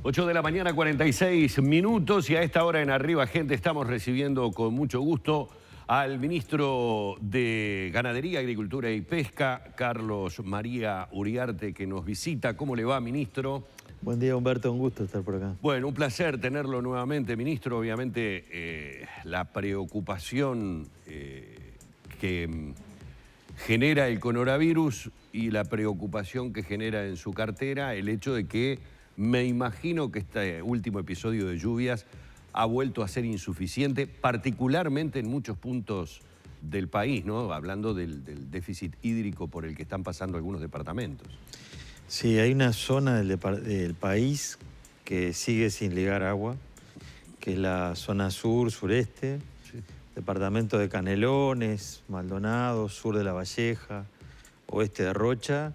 8 de la mañana, 46 minutos, y a esta hora en Arriba Gente estamos recibiendo con mucho gusto al ministro de Ganadería, Agricultura y Pesca, Carlos María Uriarte, que nos visita. ¿Cómo le va, ministro? Buen día, Humberto, un gusto estar por acá. Bueno, un placer tenerlo nuevamente, ministro. Obviamente la preocupación que genera el coronavirus y la preocupación que genera en su cartera el hecho de que me imagino que este último episodio de lluvias ha vuelto a ser insuficiente, particularmente en muchos puntos del país, ¿no? Hablando del déficit hídrico por el que están pasando algunos departamentos. Sí, hay una zona del país que sigue sin llegar agua, que es la zona sur-sureste, sí. Departamento de Canelones, Maldonado, sur de La Valleja, oeste de Rocha.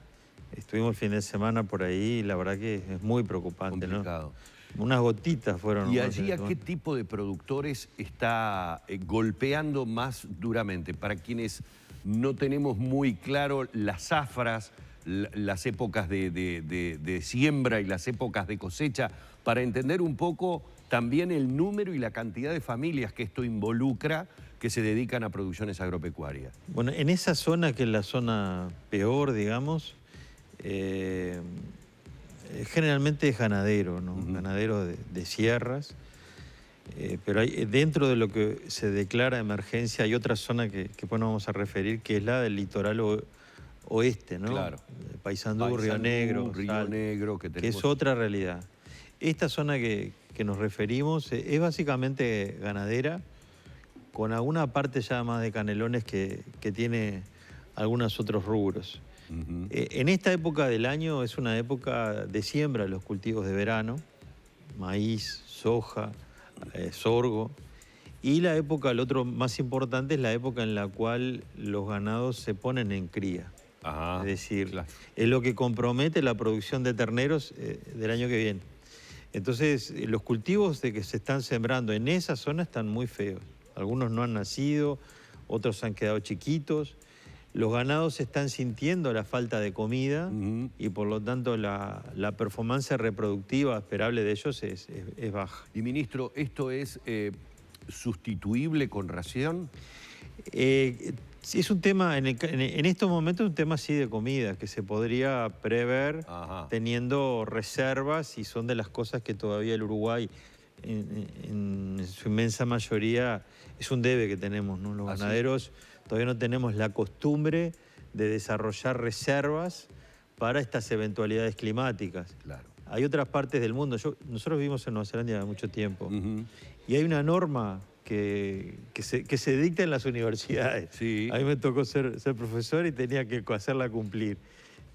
Estuvimos el fin de semana por ahí y la verdad que es muy preocupante, complicado, ¿no? Unas gotitas fueron. ¿Y allí a qué tipo de productores está golpeando más duramente? Para quienes no tenemos muy claro las zafras, las épocas de siembra y las épocas de cosecha, para entender un poco también el número y la cantidad de familias que esto involucra que se dedican a producciones agropecuarias. Bueno, en esa zona, que es la zona peor, digamos, generalmente es ganadero, ¿no? Ganadero de sierras, pero dentro de lo que se declara emergencia hay otra zona que bueno, vamos a referir, que es la del litoral oeste, ¿no? Claro. Paysandú, Río Negro, que es otra realidad. Esta zona que nos referimos es básicamente ganadera, con alguna parte ya más de Canelones que tiene algunos otros rubros. En esta época del año es una época de siembra de los cultivos de verano, maíz, soja, sorgo, y la época, el otro más importante, es la época en la cual los ganados se ponen en cría. Es decir, claro, es lo que compromete la producción de terneros del año que viene. Entonces, los cultivos de que se están sembrando en esa zona están muy feos. Algunos no han nacido, otros han quedado chiquitos. Los ganados están sintiendo la falta de comida y por lo tanto la performance reproductiva esperable de ellos es baja. Y ministro, ¿esto es sustituible con ración? Es un tema, en estos momentos es un tema así de comida, que se podría prever teniendo reservas, y son de las cosas que todavía el Uruguay, en su inmensa mayoría, es un debe que tenemos, ¿no? Los ganaderos todavía no tenemos la costumbre de desarrollar reservas para estas eventualidades climáticas. Claro. Hay otras partes del mundo. Nosotros vivimos en Nueva Zelanda mucho tiempo y hay una norma que se dicta en las universidades. Sí. A mí me tocó ser profesor y tenía que hacerla cumplir,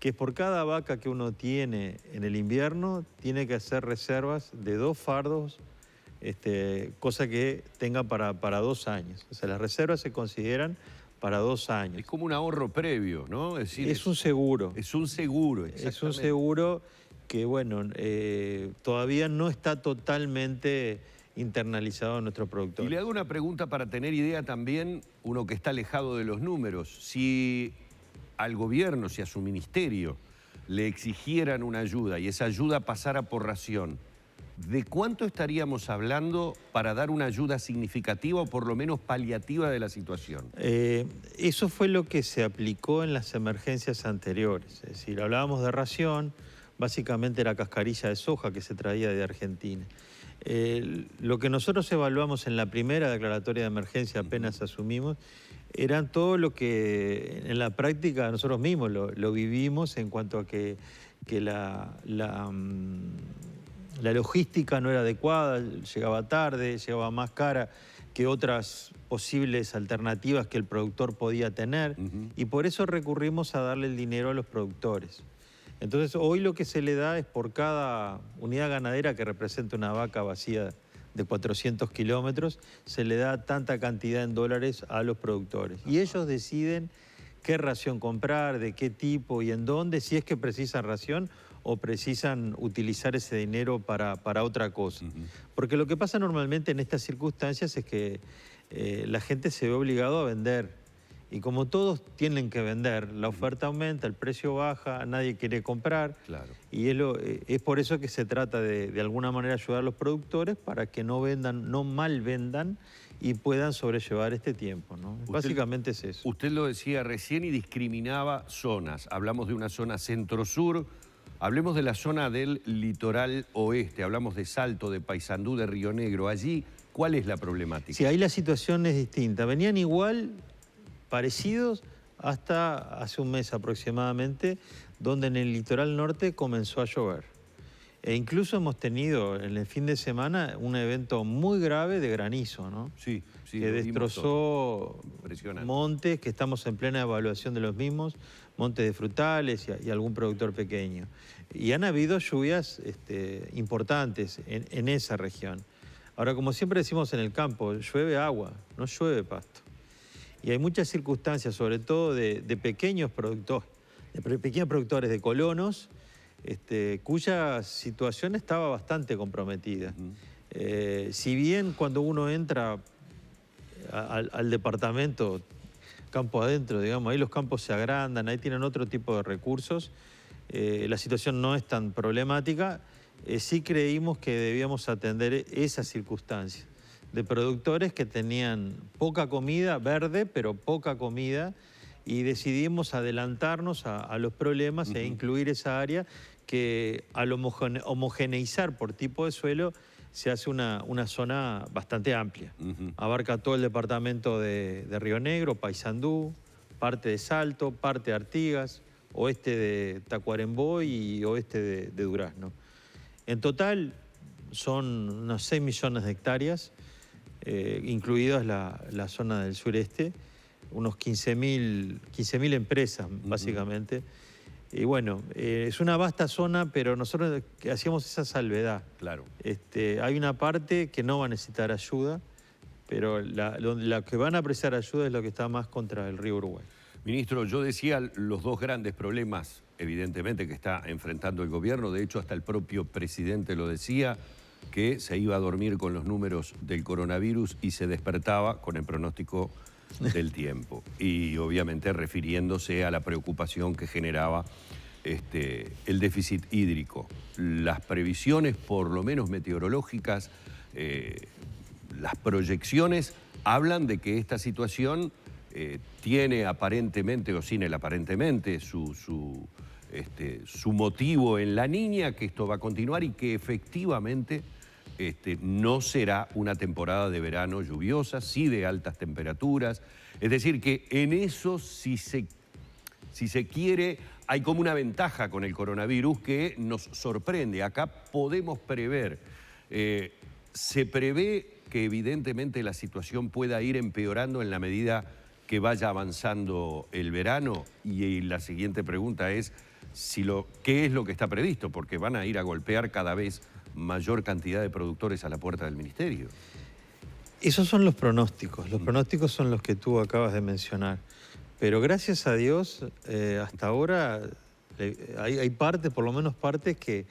que es por cada vaca que uno tiene en el invierno, tiene que hacer reservas de 2 fardos, cosa que tenga para 2 años. O sea, las reservas se consideran para 2 años. Es como un ahorro previo, ¿no? Es decir, es un seguro. Es un seguro, exactamente. Es un seguro que, bueno, todavía no está totalmente internalizado en nuestro productor. Y le hago una pregunta para tener idea también, uno que está alejado de los números. Si al gobierno, si a su ministerio le exigieran una ayuda y esa ayuda pasara por ración, ¿de cuánto estaríamos hablando para dar una ayuda significativa o por lo menos paliativa de la situación? Eso fue lo que se aplicó en las emergencias anteriores. Es decir, hablábamos de ración, básicamente era cascarilla de soja que se traía de Argentina. Lo que nosotros evaluamos en la primera declaratoria de emergencia, apenas asumimos, eran todo lo que en la práctica nosotros mismos lo vivimos, en cuanto a que la logística no era adecuada, llegaba tarde, llegaba más cara que otras posibles alternativas que el productor podía tener, y por eso recurrimos a darle el dinero a los productores. Entonces, hoy lo que se le da es por cada unidad ganadera que representa una vaca vacía de 400 kilómetros, se le da tanta cantidad en dólares a los productores. Y ellos deciden qué ración comprar, de qué tipo y en dónde, si es que precisan ración o precisan utilizar ese dinero para otra cosa. Porque lo que pasa normalmente en estas circunstancias es que la gente se ve obligado a vender. Y como todos tienen que vender, la oferta aumenta, el precio baja, nadie quiere comprar. Claro. Y es por eso que se trata de alguna manera ayudar a los productores para que no vendan, no mal vendan y puedan sobrellevar este tiempo, ¿no? Básicamente es eso. Usted lo decía recién y discriminaba zonas. Hablamos de una zona centro-sur, hablemos de la zona del litoral oeste, hablamos de Salto, de Paysandú, de Río Negro. Allí, ¿cuál es la problemática? Sí, ahí la situación es distinta. Venían igual, parecidos, hasta hace un mes aproximadamente, donde en el litoral norte comenzó a llover. E incluso hemos tenido en el fin de semana un evento muy grave de granizo, ¿no? Sí, que destrozó montes, que estamos en plena evaluación de los mismos, montes de frutales y algún productor pequeño. Y han habido lluvias importantes en esa región. Ahora, como siempre decimos en el campo, llueve agua, no llueve pasto. Y hay muchas circunstancias, sobre todo de pequeños productores, pequeños productores de colonos, cuya situación estaba bastante comprometida. Si bien cuando uno entra al departamento, campo adentro, digamos, ahí los campos se agrandan, ahí tienen otro tipo de recursos, la situación no es tan problemática, sí creímos que debíamos atender esas circunstancias de productores que tenían poca comida, verde, pero poca comida, y decidimos adelantarnos a los problemas e incluir esa área que al homogeneizar por tipo de suelo se hace una zona bastante amplia. Abarca todo el departamento de Río Negro, Paysandú, parte de Salto, parte de Artigas, oeste de Tacuarembó y oeste de Durazno. En total son unos 6 millones de hectáreas, incluidas la zona del sureste, unos 15.000 empresas, básicamente. Y bueno, es una vasta zona, pero nosotros hacíamos esa salvedad. Claro. Hay una parte que no va a necesitar ayuda, pero la que van a prestar ayuda es lo que está más contra el río Uruguay. Ministro, yo decía los dos grandes problemas, evidentemente, que está enfrentando el gobierno. De hecho, hasta el propio presidente lo decía, que se iba a dormir con los números del coronavirus y se despertaba con el pronóstico del tiempo. Y obviamente refiriéndose a la preocupación que generaba el déficit hídrico. Las previsiones, por lo menos meteorológicas, las proyecciones hablan de que esta situación tiene aparentemente, o sin el aparentemente, su motivo en la Niña, que esto va a continuar y que efectivamente no será una temporada de verano lluviosa, sí de altas temperaturas. Es decir, que en eso, si se quiere, hay como una ventaja con el coronavirus que nos sorprende. Acá podemos prever. Se prevé que evidentemente la situación pueda ir empeorando en la medida que vaya avanzando el verano. Y la siguiente pregunta es, ¿qué es lo que está previsto? Porque van a ir a golpear cada vez mayor cantidad de productores a la puerta del ministerio. Esos son los pronósticos. Los pronósticos son los que tú acabas de mencionar. Pero gracias a Dios, hasta ahora hay partes, por lo menos partes, que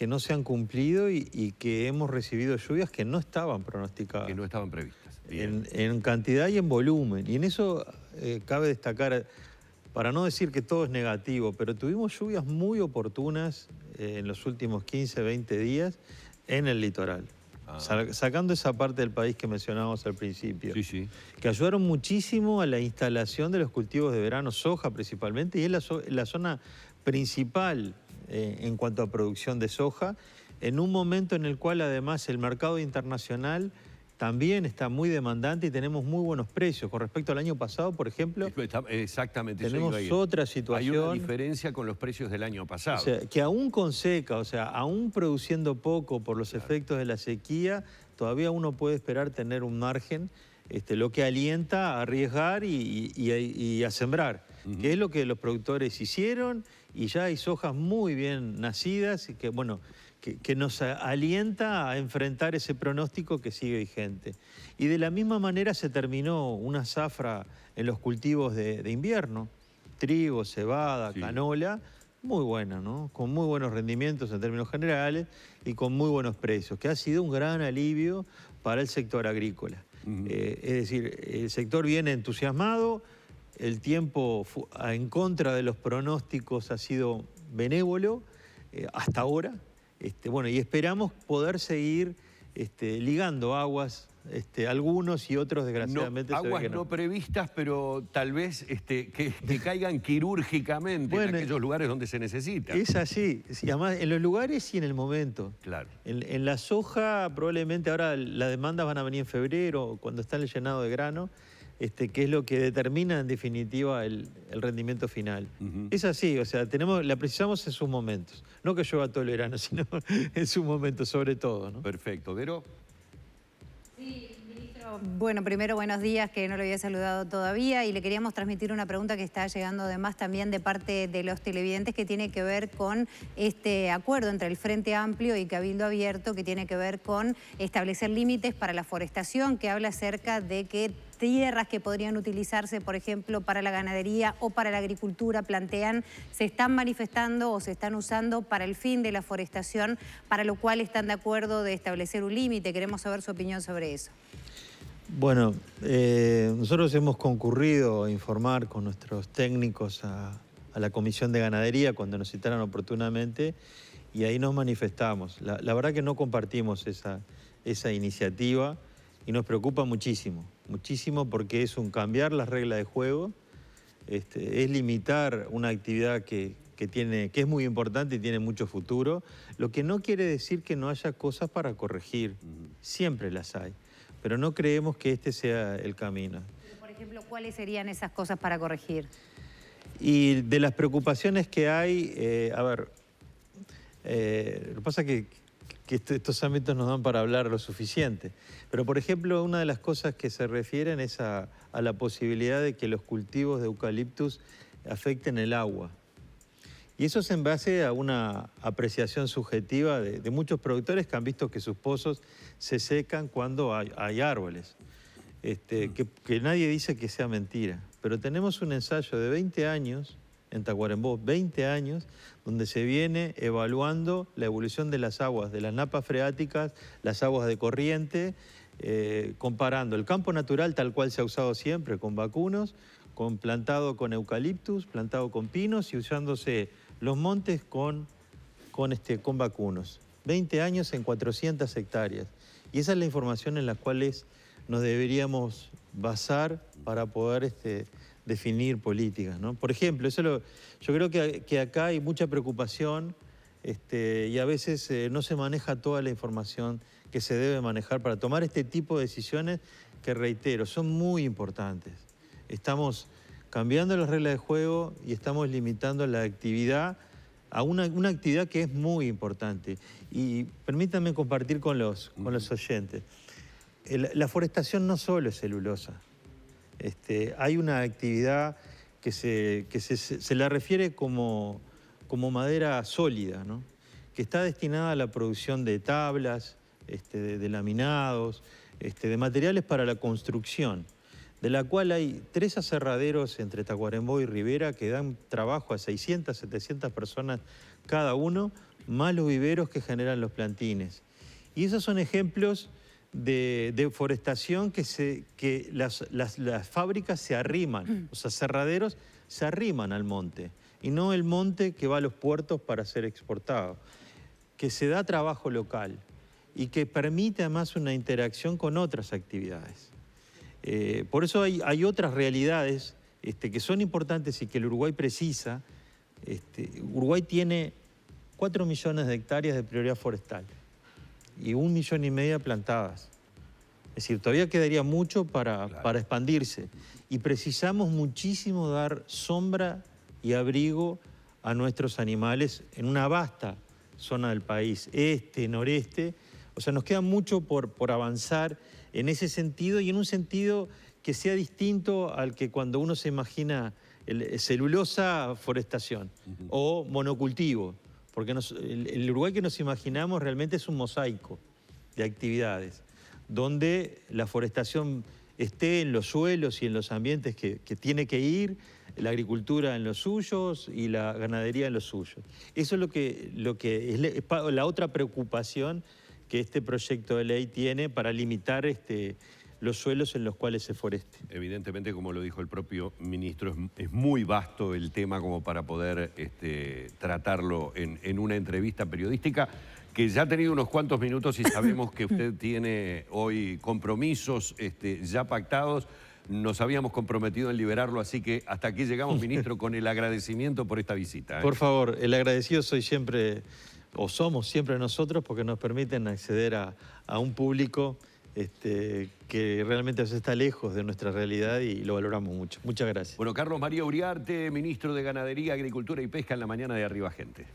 no se han cumplido y que hemos recibido lluvias que no estaban pronosticadas. Que no estaban previstas. En cantidad y en volumen. Y en eso cabe destacar, para no decir que todo es negativo, pero tuvimos lluvias muy oportunas en los últimos 15, 20 días en el litoral. Sacando esa parte del país que mencionábamos al principio, que ayudaron muchísimo a la instalación de los cultivos de verano, soja principalmente, y es la zona principal en cuanto a producción de soja, en un momento en el cual además el mercado internacional también está muy demandante y tenemos muy buenos precios. Con respecto al año pasado, por ejemplo, exactamente, tenemos otra situación. Hay una diferencia con los precios del año pasado. O sea, que aún con seca, o sea, aún produciendo poco por los efectos de la sequía, todavía uno puede esperar tener un margen, lo que alienta a arriesgar y a sembrar, que es lo que los productores hicieron, y ya hay sojas muy bien nacidas y que, bueno, que nos alienta a enfrentar ese pronóstico que sigue vigente. Y de la misma manera se terminó una zafra en los cultivos de invierno, trigo, cebada, canola, muy buena, ¿no? Con muy buenos rendimientos en términos generales y con muy buenos precios, que ha sido un gran alivio para el sector agrícola. Es decir, el sector viene entusiasmado, el tiempo en contra de los pronósticos ha sido benévolo hasta ahora. Bueno, y esperamos poder seguir ligando aguas, algunos y otros desgraciadamente. Aguas no previstas, pero tal vez que caigan quirúrgicamente en aquellos lugares donde se necesita. Es así, además en los lugares y en el momento. Claro. En la soja probablemente ahora las demandas van a venir en febrero, cuando está el llenado de grano, que es lo que determina en definitiva el rendimiento final. Es así, o sea, la precisamos en sus momentos. No que llueva todo el verano, sino en sus momentos sobre todo, ¿no? Perfecto. ¿Vero? Sí, ministro. Bueno, primero buenos días, que no lo había saludado todavía, y le queríamos transmitir una pregunta que está llegando además también de parte de los televidentes, que tiene que ver con este acuerdo entre el Frente Amplio y Cabildo Abierto, que tiene que ver con establecer límites para la forestación, que habla acerca de que tierras que podrían utilizarse, por ejemplo, para la ganadería o para la agricultura, plantean, se están manifestando o se están usando para el fin de la forestación, para lo cual están de acuerdo de establecer un límite. Queremos saber su opinión sobre eso. Bueno, nosotros hemos concurrido a informar con nuestros técnicos a la Comisión de Ganadería cuando nos citaron oportunamente, y ahí nos manifestamos. La verdad que no compartimos esa iniciativa y nos preocupa muchísimo, muchísimo, porque es un cambiar las reglas de juego, es limitar una actividad que es muy importante y tiene mucho futuro, lo que no quiere decir que no haya cosas para corregir, siempre las hay, pero no creemos que este sea el camino. Pero, por ejemplo, ¿cuáles serían esas cosas para corregir? Y de las preocupaciones que hay, lo que pasa es que estos ámbitos nos dan para hablar lo suficiente. Pero, por ejemplo, una de las cosas que se refieren es a la posibilidad de que los cultivos de eucaliptus afecten el agua. Y eso es en base a una apreciación subjetiva de muchos productores que han visto que sus pozos se secan cuando hay árboles. Que nadie dice que sea mentira. Pero tenemos un ensayo de 20 años en Tacuarembó, 20 años, donde se viene evaluando la evolución de las aguas, de las napas freáticas, las aguas de corriente, comparando el campo natural tal cual se ha usado siempre, con vacunos, plantado con eucaliptus, plantado con pinos y usándose los montes con vacunos. 20 años en 400 hectáreas. Y esa es la información en la cual nos deberíamos basar para poder definir políticas, ¿no? Por ejemplo, yo creo que acá hay mucha preocupación y a veces no se maneja toda la información que se debe manejar para tomar este tipo de decisiones que, reitero, son muy importantes. Estamos cambiando las reglas de juego y estamos limitando la actividad a una actividad que es muy importante. Y permítanme compartir con los oyentes. La forestación no solo es celulosa. Hay una actividad que se la refiere como madera sólida, ¿no? Que está destinada a la producción de tablas, de laminados, de materiales para la construcción, de la cual hay 3 aserraderos entre Tacuarembó y Rivera que dan trabajo a 600, 700 personas cada uno, más los viveros que generan los plantines. Y esos son ejemplos de deforestación que las fábricas se arriman, los aserraderos se arriman al monte, y no el monte que va a los puertos para ser exportado, que se da trabajo local y que permite además una interacción con otras actividades. Por eso hay otras realidades que son importantes y que el Uruguay precisa. Uruguay tiene 4 millones de hectáreas de prioridad forestal y 1,5 millones plantadas. Es decir, todavía quedaría mucho para expandirse. Y precisamos muchísimo dar sombra y abrigo a nuestros animales en una vasta zona del país, noreste. O sea, nos queda mucho por avanzar en ese sentido y en un sentido que sea distinto al que cuando uno se imagina celulosa, forestación o monocultivo. Porque el Uruguay que nos imaginamos realmente es un mosaico de actividades, donde la forestación esté en los suelos y en los ambientes que tiene que ir, la agricultura en los suyos y la ganadería en los suyos. Eso es lo que es la otra preocupación que este proyecto de ley tiene para limitar los suelos en los cuales se foreste. Evidentemente, como lo dijo el propio ministro, es muy vasto el tema como para poder tratarlo en una entrevista periodística que ya ha tenido unos cuantos minutos y sabemos que usted tiene hoy compromisos ya pactados. Nos habíamos comprometido en liberarlo, así que hasta aquí llegamos, ministro, con el agradecimiento por esta visita. Por favor, el agradecido soy siempre, o somos siempre nosotros, porque nos permiten acceder a un público que realmente está lejos de nuestra realidad y lo valoramos mucho. Muchas gracias. Bueno, Carlos María Uriarte, ministro de Ganadería, Agricultura y Pesca en la mañana de Arriba Gente.